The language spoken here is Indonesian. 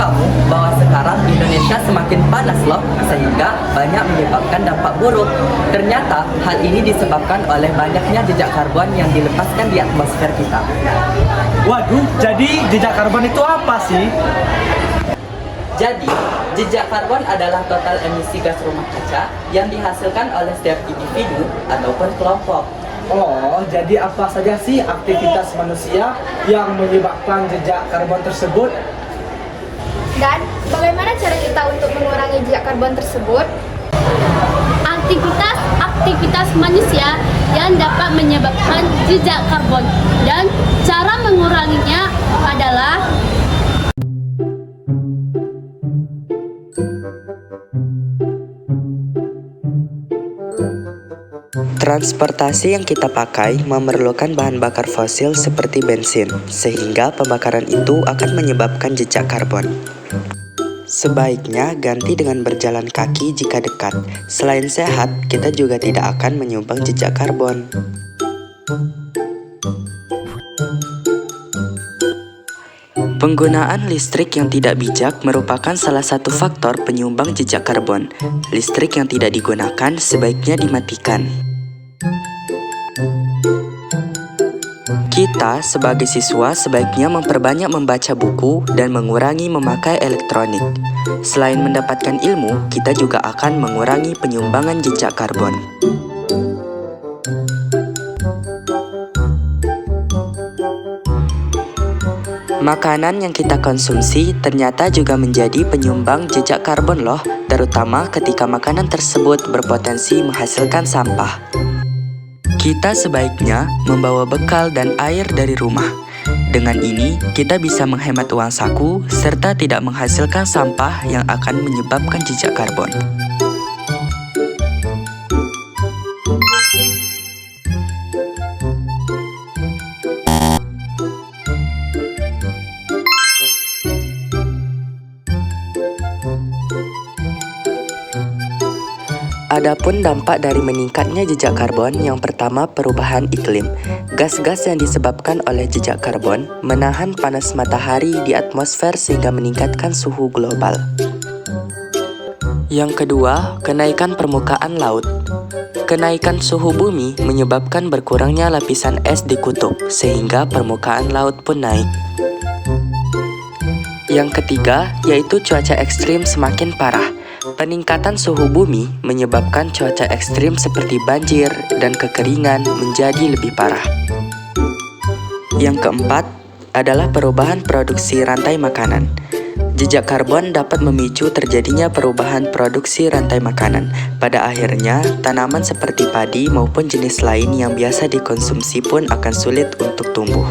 kamu bahwa sekarang Indonesia semakin panas loh, sehingga banyak menyebabkan dampak buruk? Ternyata hal ini disebabkan oleh banyaknya jejak karbon yang dilepaskan di atmosfer kita. Waduh, jadi jejak karbon itu apa sih? Jadi, jejak karbon adalah total emisi gas rumah kaca yang dihasilkan oleh setiap individu ataupun kelompok. Oh, jadi apa saja sih aktivitas manusia yang menyebabkan jejak karbon tersebut? Dan bagaimana cara kita untuk mengurangi jejak karbon tersebut? Aktivitas manusia yang dapat menyebabkan jejak karbon dan cara menguranginya adalah transportasi yang kita pakai memerlukan bahan bakar fosil seperti bensin, sehingga pembakaran itu akan menyebabkan jejak karbon. Sebaiknya ganti dengan berjalan kaki jika dekat. Selain sehat, kita juga tidak akan menyumbang jejak karbon. Penggunaan listrik yang tidak bijak merupakan salah satu faktor penyumbang jejak karbon. Listrik yang tidak digunakan sebaiknya dimatikan. Kita sebagai siswa sebaiknya memperbanyak membaca buku dan mengurangi memakai elektronik. Selain mendapatkan ilmu, kita juga akan mengurangi penyumbangan jejak karbon. Makanan yang kita konsumsi ternyata juga menjadi penyumbang jejak karbon loh, terutama ketika makanan tersebut berpotensi menghasilkan sampah. Kita sebaiknya membawa bekal dan air dari rumah. Dengan ini, kita bisa menghemat uang saku serta tidak menghasilkan sampah yang akan menyebabkan jejak karbon. Adapun dampak dari meningkatnya jejak karbon, yang pertama perubahan iklim. Gas-gas yang disebabkan oleh jejak karbon menahan panas matahari di atmosfer sehingga meningkatkan suhu global. Yang kedua, kenaikan permukaan laut. Kenaikan suhu bumi menyebabkan berkurangnya lapisan es di kutub, sehingga permukaan laut pun naik. Yang ketiga, yaitu cuaca ekstrim semakin parah. Peningkatan suhu bumi menyebabkan cuaca ekstrim seperti banjir dan kekeringan menjadi lebih parah. Yang keempat adalah perubahan produksi rantai makanan. Jejak karbon dapat memicu terjadinya perubahan produksi rantai makanan. Pada akhirnya, tanaman seperti padi maupun jenis lain yang biasa dikonsumsi pun akan sulit untuk tumbuh.